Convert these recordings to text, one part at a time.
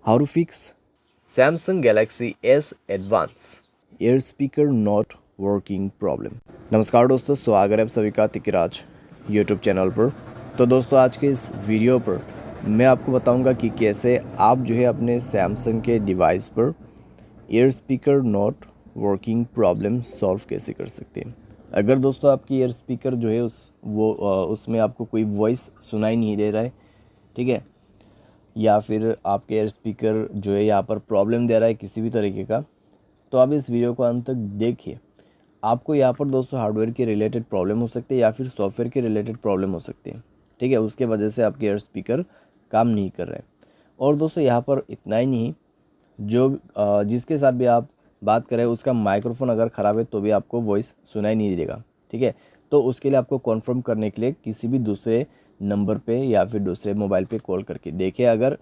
How to fix Samsung Galaxy S Advance। Air speaker not working problem. नमस्कार दोस्तों, स्वागत है आप सभी का तिकराज यूट्यूब चैनल पर। तो दोस्तों, आज के इस वीडियो पर मैं आपको बताऊंगा कि कैसे आप जो है अपने सैमसंग के डिवाइस पर air speaker not working problem solve कैसे कर सकते हैं। अगर दोस्तों आपकी एयर स्पीकर जो है उसमें आपको कोई वॉइस सुनाई नहीं दे रहा है, ठीक है, या फिर आपके एयर स्पीकर जो है यहाँ पर प्रॉब्लम दे रहा है किसी भी तरीके का, तो आप इस वीडियो को अंत तक देखिए। आपको यहाँ पर दोस्तों हार्डवेयर के रिलेटेड प्रॉब्लम हो सकती है या फिर सॉफ्टवेयर के रिलेटेड प्रॉब्लम हो सकती है, ठीक है। उसके वजह से आपके एयर स्पीकर काम नहीं कर रहे हैं। और दोस्तों यहाँ पर इतना ही नहीं, जिसके साथ भी आप बात करें उसका माइक्रोफोन अगर ख़राब है तो भी आपको वॉइस सुनाई नहीं देगा, ठीक है। तो उसके लिए आपको कॉन्फर्म करने के लिए किसी भी दूसरे नंबर पे या फिर दूसरे मोबाइल पे कॉल करके देखिए। अगर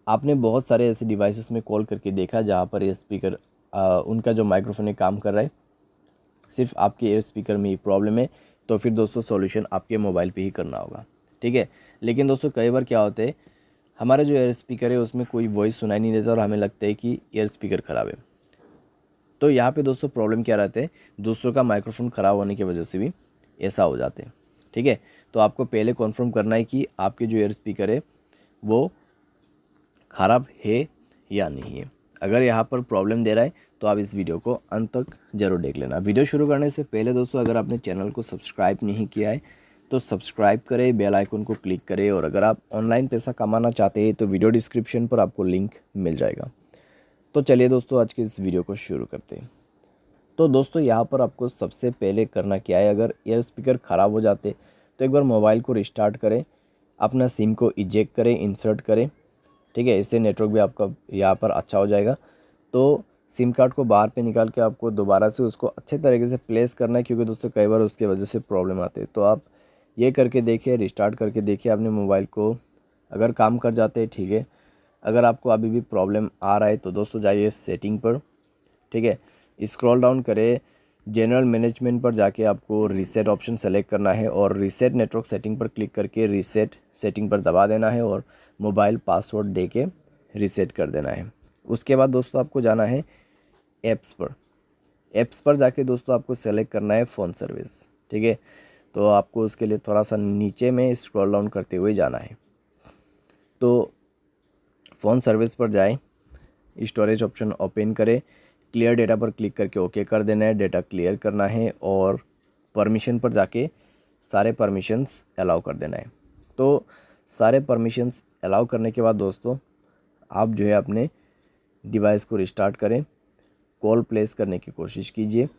आपने बहुत सारे ऐसे डिवाइसेस में कॉल करके देखा जहाँ पर ये स्पीकर उनका जो माइक्रोफोन है काम कर रहा है, सिर्फ आपके एयर स्पीकर में ही प्रॉब्लम है, तो फिर दोस्तों सॉल्यूशन आपके मोबाइल पे ही करना होगा, ठीक है। लेकिन दोस्तों कई बार क्या होता है, हमारा जो एयर स्पीकर है उसमें कोई वॉइस सुनाई नहीं देता और हमें लगता है कि एयर स्पीकर ख़राब है। तो यहाँ पे दोस्तों प्रॉब्लम क्या रहता है, दूसरों का माइक्रोफोन ख़राब होने की वजह से भी ऐसा हो जाते हैं, ठीक है। तो आपको पहले कन्फर्म करना है कि आपके जो एयर स्पीकर है वो ख़राब है या नहीं है। अगर यहाँ पर प्रॉब्लम दे रहा है तो आप इस वीडियो को अंत तक ज़रूर देख लेना। वीडियो शुरू करने से पहले दोस्तों, अगर आपने चैनल को सब्सक्राइब नहीं किया है तो सब्सक्राइब करें, बेल आइकन को क्लिक करें। और अगर आप ऑनलाइन पैसा कमाना चाहते हैं तो वीडियो डिस्क्रिप्शन पर आपको लिंक मिल जाएगा। तो चलिए दोस्तों, आज के इस वीडियो को शुरू करते हैं। तो दोस्तों यहाँ पर आपको सबसे पहले करना क्या है, अगर एयर स्पीकर ख़राब हो जाते तो एक बार मोबाइल को रिस्टार्ट करें, अपना सिम को इजेक्ट करें, इंसर्ट करें, ठीक है। इससे नेटवर्क भी आपका यहाँ पर अच्छा हो जाएगा। तो सिम कार्ड को बाहर पे निकाल के आपको दोबारा से उसको अच्छे तरीके से प्लेस करना है, क्योंकि दोस्तों कई बार उसकी वजह से प्रॉब्लम आती है। तो आप ये करके देखिए, रिस्टार्ट करके देखिए अपने मोबाइल को। अगर काम कर जाते हैं, ठीक है। अगर आपको अभी भी प्रॉब्लम आ रहा है तो दोस्तों जाइए सेटिंग पर, ठीक है। स्क्रॉल डाउन करें, जनरल मैनेजमेंट पर जाके आपको रीसेट ऑप्शन सेलेक्ट करना है और रीसेट नेटवर्क सेटिंग पर क्लिक करके रीसेट सेटिंग पर दबा देना है और मोबाइल पासवर्ड दे के रीसेट कर देना है। उसके बाद दोस्तों आपको जाना है ऐप्स पर जाके दोस्तों आपको सेलेक्ट करना है फ़ोन सर्विस, ठीक है। तो आपको उसके लिए थोड़ा सा नीचे में स्क्रॉल डाउन करते हुए जाना है। तो फ़ोन सर्विस पर जाएं, स्टोरेज ऑप्शन ओपन करें, क्लियर डेटा पर क्लिक करके ओके कर देना है, डेटा क्लियर करना है और परमिशन पर जाके सारे परमिशंस अलाउ कर देना है। तो सारे परमिशंस अलाउ करने के बाद दोस्तों आप जो है अपने डिवाइस को रिस्टार्ट करें, कॉल प्लेस करने की कोशिश कीजिए,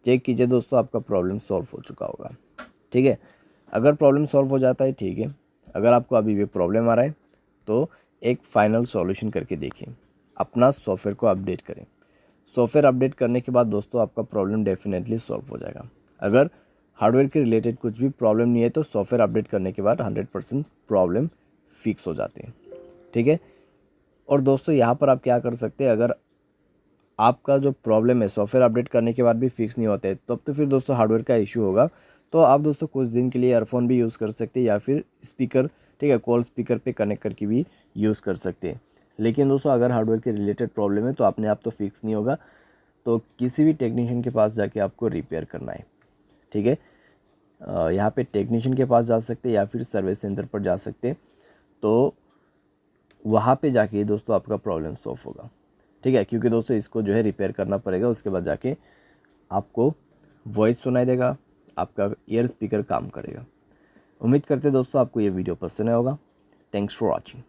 चेक कीजिए दोस्तों आपका प्रॉब्लम सॉल्व हो चुका होगा, ठीक है। अगर प्रॉब्लम सॉल्व हो जाता है, ठीक है। अगर आपको अभी भी प्रॉब्लम आ रहा है तो एक फाइनल सॉल्यूशन करके देखिए, अपना सॉफ्टवेयर को अपडेट करें। सॉफ्टवेयर अपडेट करने के बाद दोस्तों आपका प्रॉब्लम डेफिनेटली सॉल्व हो जाएगा। अगर हार्डवेयर के रिलेटेड कुछ भी प्रॉब्लम नहीं है तो सॉफ्टवेयर अपडेट करने के बाद 100% प्रॉब्लम फिक्स हो जाती है, ठीक है। और दोस्तों यहाँ पर आप क्या कर सकते हैं, अगर आपका जो प्रॉब्लम है सॉफ्टवेयर अपडेट करने के बाद भी फिक्स नहीं होते तब तो फिर दोस्तों हार्डवेयर का इशू होगा। तो आप दोस्तों कुछ दिन के लिए ईयरफोन भी यूज़ कर सकते हैं या फिर स्पीकर, ठीक है, कॉल स्पीकर पे कनेक्ट करके भी यूज़ कर सकते हैं। लेकिन दोस्तों अगर हार्डवेयर के रिलेटेड प्रॉब्लम है तो अपने आप तो फिक्स नहीं होगा, तो किसी भी टेक्नीशियन के पास जाके आपको रिपेयर करना है, ठीक है। यहाँ पे टेक्नीशियन के पास जा सकते हैं या फिर सर्विस सेंटर पर जा सकते हैं। तो वहाँ पे जाके दोस्तों आपका प्रॉब्लम सॉल्व होगा, ठीक है। क्योंकि दोस्तों इसको जो है रिपेयर करना पड़ेगा, उसके बाद जाके आपको वॉइस सुनाई देगा, आपका ईयर स्पीकर काम करेगा। उम्मीद करते दोस्तों आपको ये वीडियो पसंद आया होगा। Thanks for watching.